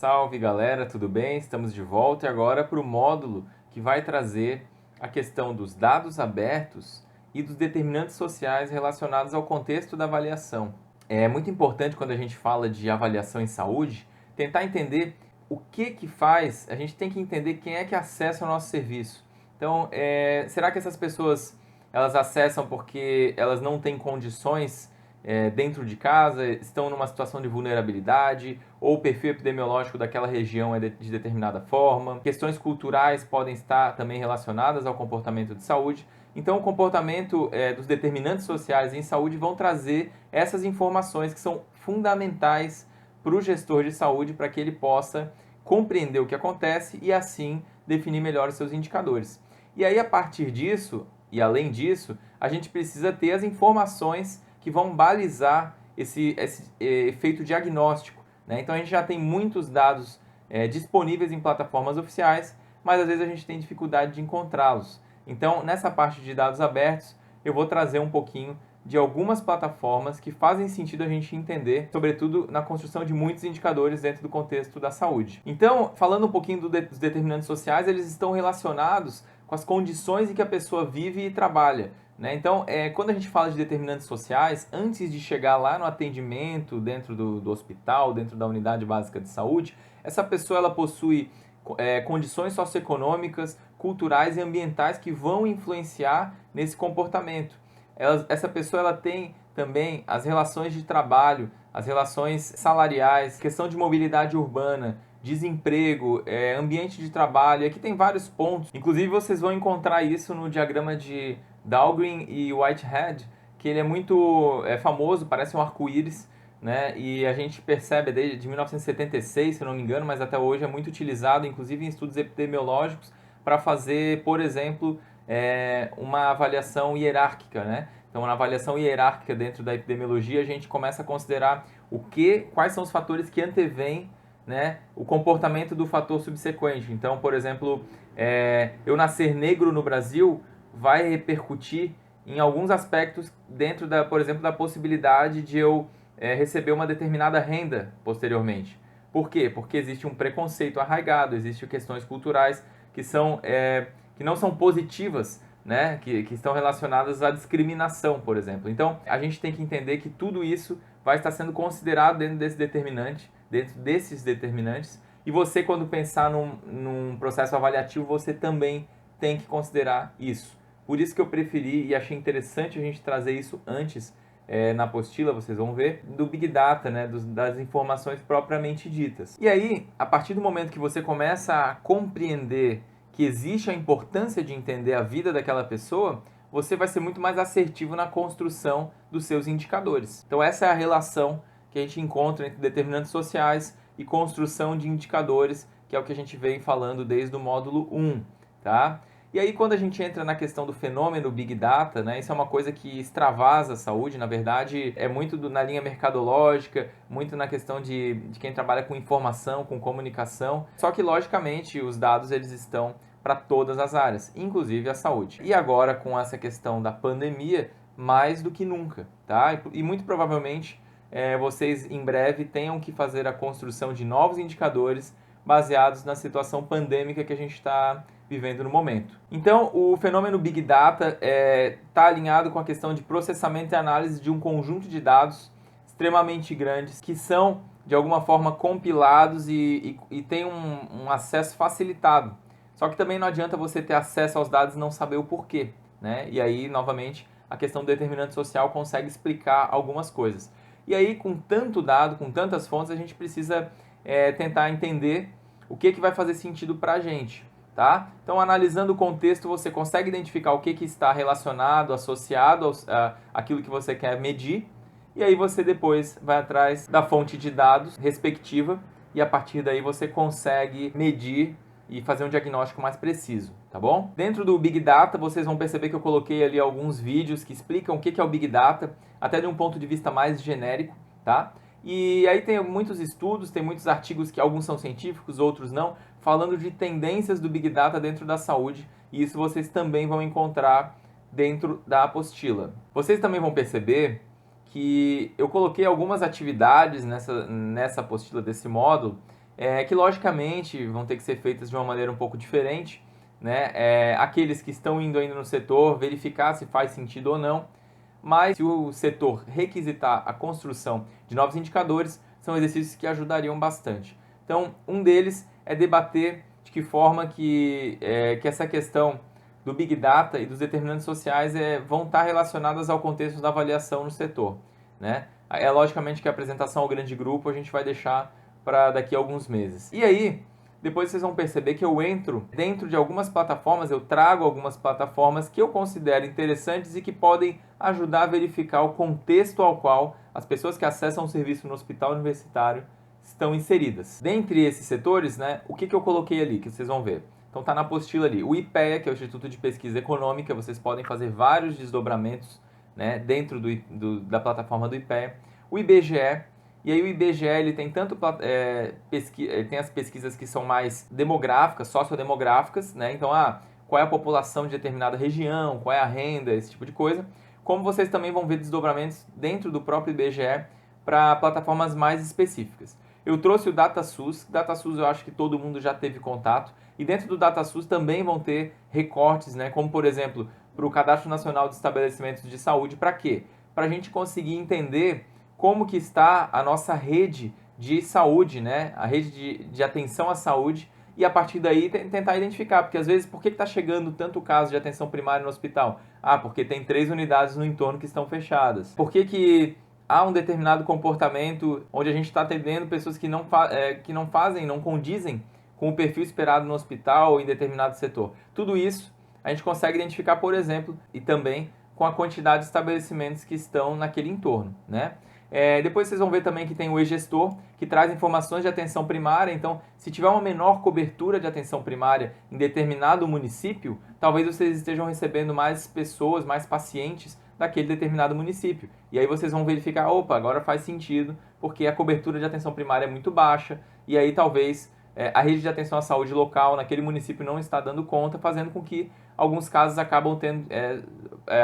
Salve galera, tudo bem? Estamos de volta e agora para o módulo que vai trazer a questão dos dados abertos e dos determinantes sociais relacionados ao contexto da avaliação. É muito importante quando a gente fala de avaliação em saúde, tentar entender o que faz, a gente tem que entender quem é que acessa o nosso serviço. Então, será que essas pessoas elas acessam porque elas não têm condições dentro de casa, estão numa situação de vulnerabilidade, ou o perfil epidemiológico daquela região é de determinada forma. Questões culturais podem estar também relacionadas ao comportamento de saúde. Então, o comportamento dos determinantes sociais em saúde vão trazer essas informações que são fundamentais para o gestor de saúde, para que ele possa compreender o que acontece e, assim, definir melhor os seus indicadores. E aí, a partir disso, e além disso, a gente precisa ter as informações que vão balizar esse efeito diagnóstico, né? Então a gente já tem muitos dados disponíveis em plataformas oficiais, mas às vezes a gente tem dificuldade de encontrá-los. Então nessa parte de dados abertos eu vou trazer um pouquinho de algumas plataformas que fazem sentido a gente entender, sobretudo na construção de muitos indicadores dentro do contexto da saúde. Então, falando um pouquinho dos determinantes sociais, eles estão relacionados com as condições em que a pessoa vive e trabalha, né? Então, quando a gente fala de determinantes sociais, antes de chegar lá no atendimento dentro do hospital, dentro da unidade básica de saúde, essa pessoa ela possui condições socioeconômicas, culturais e ambientais que vão influenciar nesse comportamento. Essa pessoa ela tem também as relações de trabalho, as relações salariais, questão de mobilidade urbana, desemprego, ambiente de trabalho. Aqui tem vários pontos. Inclusive vocês vão encontrar isso no diagrama de Dahlgren e Whitehead, que ele é muito famoso, parece um arco-íris, né? E a gente percebe desde 1976, se não me engano, mas até hoje é muito utilizado, inclusive em estudos epidemiológicos, para fazer, por exemplo, uma avaliação hierárquica, né? Então, na avaliação hierárquica dentro da epidemiologia, a gente começa a considerar quais são os fatores que antevêm, né, o comportamento do fator subsequente. Então, por exemplo, eu nascer negro no Brasil vai repercutir em alguns aspectos dentro, por exemplo, da possibilidade de eu receber uma determinada renda posteriormente. Por quê? Porque existe um preconceito arraigado, existem questões culturais que não são positivas, né? Que estão relacionadas à discriminação, por exemplo. Então, a gente tem que entender que tudo isso vai estar sendo considerado dentro desses determinantes, e você, quando pensar num processo avaliativo, você também tem que considerar isso. Por isso que eu preferi e achei interessante a gente trazer isso antes na apostila, vocês vão ver, do Big Data, né, das informações propriamente ditas. E aí, a partir do momento que você começa a compreender que existe a importância de entender a vida daquela pessoa, você vai ser muito mais assertivo na construção dos seus indicadores. Então essa é a relação que a gente encontra entre determinantes sociais e construção de indicadores, que é o que a gente vem falando desde o módulo 1, tá? E aí quando a gente entra na questão do fenômeno Big Data, né, isso é uma coisa que extravasa a saúde, na verdade é muito na linha mercadológica, muito na questão de quem trabalha com informação, com comunicação, só que logicamente os dados eles estão para todas as áreas, inclusive a saúde. E agora com essa questão da pandemia, mais do que nunca, tá? E muito provavelmente vocês em breve tenham que fazer a construção de novos indicadores baseados na situação pandêmica que a gente está vivendo no momento. Então, o fenômeno Big Data está alinhado com a questão de processamento e análise de um conjunto de dados extremamente grandes que são, de alguma forma, compilados e têm um acesso facilitado. Só que também não adianta você ter acesso aos dados e não saber o porquê, né? E aí, novamente, a questão do determinante social consegue explicar algumas coisas. E aí, com tanto dado, com tantas fontes, a gente precisa tentar entender o que vai fazer sentido para a gente, tá? Então, analisando o contexto, você consegue identificar o que está relacionado, associado àquilo que você quer medir, e aí você depois vai atrás da fonte de dados respectiva, e a partir daí você consegue medir e fazer um diagnóstico mais preciso, tá bom? Dentro do Big Data, vocês vão perceber que eu coloquei ali alguns vídeos que explicam o que é o Big Data, até de um ponto de vista mais genérico, tá? E aí tem muitos estudos, tem muitos artigos que alguns são científicos, outros não, falando de tendências do Big Data dentro da saúde, e isso vocês também vão encontrar dentro da apostila. Vocês também vão perceber que eu coloquei algumas atividades nessa apostila desse módulo que logicamente vão ter que ser feitas de uma maneira um pouco diferente, né? Aqueles que estão indo ainda no setor, verificar se faz sentido ou não, mas se o setor requisitar a construção de novos indicadores, são exercícios que ajudariam bastante. Então, um deles é debater de que forma que essa questão do Big Data e dos determinantes sociais vão estar relacionadas ao contexto da avaliação no setor, né? Logicamente que a apresentação ao grande grupo a gente vai deixar para daqui a alguns meses. E aí, depois vocês vão perceber que eu entro dentro de algumas plataformas, eu trago algumas plataformas que eu considero interessantes e que podem ajudar a verificar o contexto ao qual as pessoas que acessam o serviço no hospital universitário estão inseridas. Dentre esses setores, né, o que eu coloquei ali, que vocês vão ver. Então tá na apostila ali, o IPEA, que é o Instituto de Pesquisa Econômica, vocês podem fazer vários desdobramentos, né, dentro da plataforma do IPEA, o IBGE, e aí o IBGE ele tem tanto ele tem as pesquisas que são mais demográficas, sociodemográficas, né? Então, qual é a população de determinada região, qual é a renda, esse tipo de coisa. Como vocês também vão ver desdobramentos dentro do próprio IBGE para plataformas mais específicas. Eu trouxe o DataSUS. DataSUS eu acho que todo mundo já teve contato. E dentro do DataSUS também vão ter recortes, né? Como por exemplo, para o Cadastro Nacional de Estabelecimentos de Saúde. Para quê? Para a gente conseguir entender como que está a nossa rede de saúde, né? A rede de atenção à saúde, e a partir daí tentar identificar, porque às vezes por que está chegando tanto caso de atenção primária no hospital? Porque tem 3 unidades no entorno que estão fechadas. Por que há um determinado comportamento onde a gente está atendendo pessoas que não fazem, não condizem com o perfil esperado no hospital ou em determinado setor? Tudo isso a gente consegue identificar, por exemplo, e também com a quantidade de estabelecimentos que estão naquele entorno, né? Depois vocês vão ver também que tem o e-gestor, que traz informações de atenção primária. Então, se tiver uma menor cobertura de atenção primária em determinado município, talvez vocês estejam recebendo mais pessoas, mais pacientes daquele determinado município. E aí vocês vão verificar, opa, agora faz sentido, porque a cobertura de atenção primária é muito baixa, e aí talvez a rede de atenção à saúde local naquele município não está dando conta, fazendo com que alguns casos acabam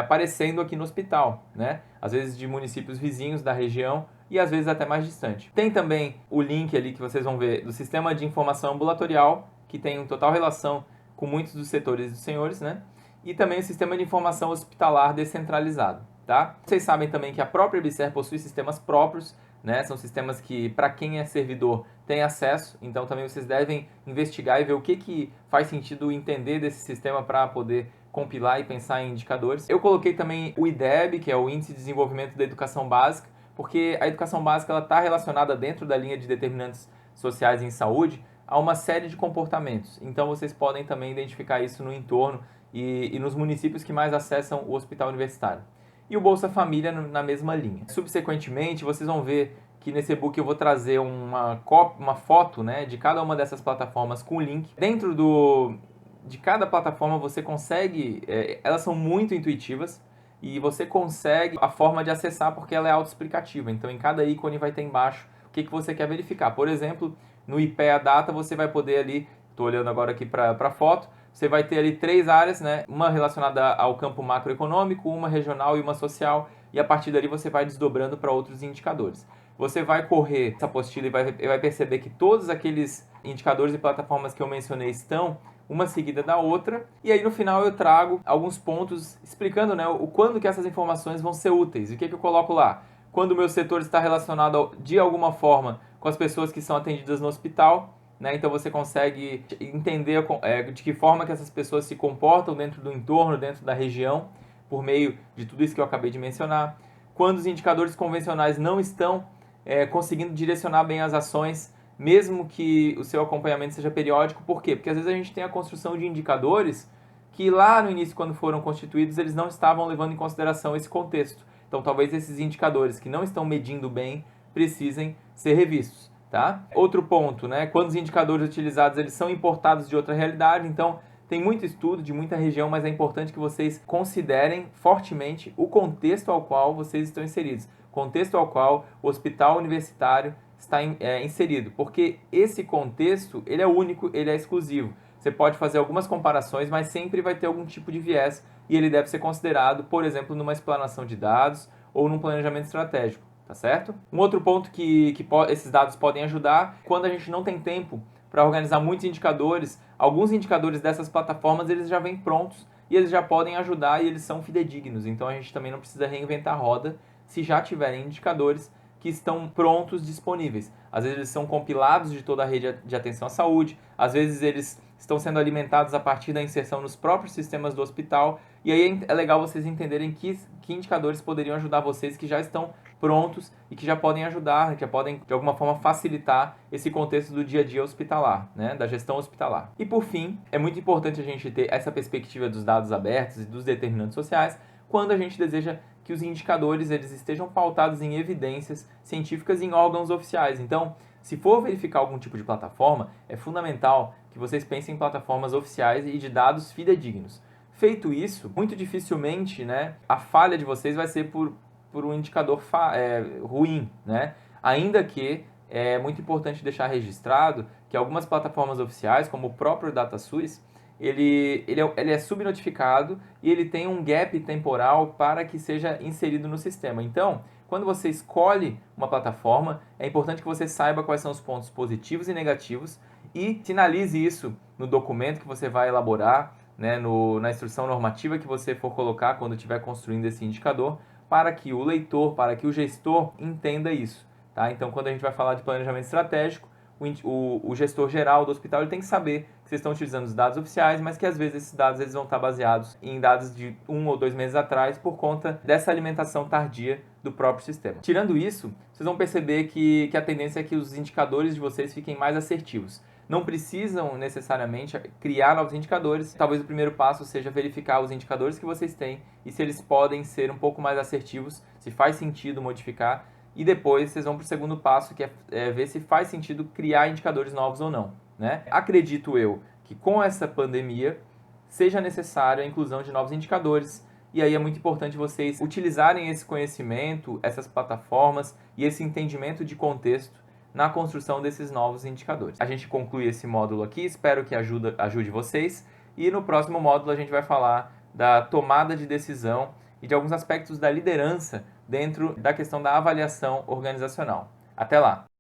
aparecendo aqui no hospital, né? Às vezes de municípios vizinhos da região e às vezes até mais distante. Tem também o link ali que vocês vão ver do Sistema de Informação Ambulatorial, que tem uma total relação com muitos dos setores dos senhores, né? E também o Sistema de Informação Hospitalar Descentralizado, tá? Vocês sabem também que a própria EBSER possui sistemas próprios, né? São sistemas que, para quem é servidor, tem acesso, então também vocês devem investigar e ver o que faz sentido entender desse sistema para poder compilar e pensar em indicadores. Eu coloquei também o IDEB, que é o Índice de Desenvolvimento da Educação Básica, porque a educação básica está relacionada dentro da linha de determinantes sociais em saúde a uma série de comportamentos. Então vocês podem também identificar isso no entorno e nos municípios que mais acessam o hospital universitário. E o Bolsa Família na mesma linha. Subsequentemente, vocês vão ver que nesse e-book eu vou trazer uma foto, né, de cada uma dessas plataformas com o link. Dentro de cada plataforma você consegue, elas são muito intuitivas e você consegue a forma de acessar porque ela é autoexplicativa. Então em cada ícone vai ter embaixo o que você quer verificar. Por exemplo, no IPEA Data você vai poder ali, estou olhando agora aqui para a foto, você vai ter ali 3 áreas, né? Uma relacionada ao campo macroeconômico, uma regional e uma social, e a partir dali você vai desdobrando para outros indicadores. Você vai correr essa apostila e vai perceber que todos aqueles indicadores e plataformas que eu mencionei estão uma seguida da outra, e aí no final eu trago alguns pontos explicando, né, o quando que essas informações vão ser úteis. E o que eu coloco lá? Quando o meu setor está relacionado de alguma forma com as pessoas que são atendidas no hospital, né? Então você consegue entender de que forma que essas pessoas se comportam dentro do entorno, dentro da região, por meio de tudo isso que eu acabei de mencionar. Quando os indicadores convencionais não estão conseguindo direcionar bem as ações, mesmo que o seu acompanhamento seja periódico. Por quê? Porque às vezes a gente tem a construção de indicadores que lá no início, quando foram constituídos, eles não estavam levando em consideração esse contexto. Então talvez esses indicadores que não estão medindo bem precisem ser revistos. Tá? Outro ponto, né? Quando os indicadores utilizados eles são importados de outra realidade, então tem muito estudo de muita região, mas é importante que vocês considerem fortemente o contexto ao qual vocês estão inseridos, contexto ao qual o hospital universitário está inserido, porque esse contexto ele é único, ele é exclusivo. Você pode fazer algumas comparações, mas sempre vai ter algum tipo de viés e ele deve ser considerado, por exemplo, numa explanação de dados ou num planejamento estratégico. tá certo? Um outro ponto que esses dados podem ajudar, quando a gente não tem tempo para organizar muitos indicadores, alguns indicadores dessas plataformas eles já vêm prontos e eles já podem ajudar e eles são fidedignos. Então a gente também não precisa reinventar a roda se já tiverem indicadores que estão prontos, disponíveis. Às vezes eles são compilados de toda a rede de atenção à saúde, às vezes eles estão sendo alimentados a partir da inserção nos próprios sistemas do hospital, e aí é legal vocês entenderem que indicadores poderiam ajudar vocês que já estão prontos e que já podem ajudar, que já podem de alguma forma facilitar esse contexto do dia a dia hospitalar, né, da gestão hospitalar. E por fim, é muito importante a gente ter essa perspectiva dos dados abertos e dos determinantes sociais quando a gente deseja que os indicadores eles estejam pautados em evidências científicas em órgãos oficiais. Então, se for verificar algum tipo de plataforma, é fundamental que vocês pensem em plataformas oficiais e de dados fidedignos. Feito isso, muito dificilmente, né, a falha de vocês vai ser por um indicador ruim, né? Ainda que é muito importante deixar registrado que algumas plataformas oficiais, como o próprio DataSUS, ele é subnotificado e ele tem um gap temporal para que seja inserido no sistema. Então, quando você escolhe uma plataforma, é importante que você saiba quais são os pontos positivos e negativos e sinalize isso no documento que você vai elaborar, né, na instrução normativa que você for colocar quando estiver construindo esse indicador, para que o leitor, para que o gestor entenda isso. Tá? Então, quando a gente vai falar de planejamento estratégico, o gestor geral do hospital ele tem que saber que vocês estão utilizando os dados oficiais, mas que às vezes esses dados eles vão estar baseados em dados de 1 ou 2 meses atrás por conta dessa alimentação tardia do próprio sistema. Tirando isso, vocês vão perceber que a tendência é que os indicadores de vocês fiquem mais assertivos. Não precisam necessariamente criar novos indicadores. Talvez o primeiro passo seja verificar os indicadores que vocês têm e se eles podem ser um pouco mais assertivos, se faz sentido modificar. E depois vocês vão para o segundo passo, que é ver se faz sentido criar indicadores novos ou não, né? Acredito eu que com essa pandemia seja necessária a inclusão de novos indicadores. E aí é muito importante vocês utilizarem esse conhecimento, essas plataformas e esse entendimento de contexto na construção desses novos indicadores. A gente conclui esse módulo aqui, espero que ajude vocês. E no próximo módulo a gente vai falar da tomada de decisão e de alguns aspectos da liderança dentro da questão da avaliação organizacional. Até lá!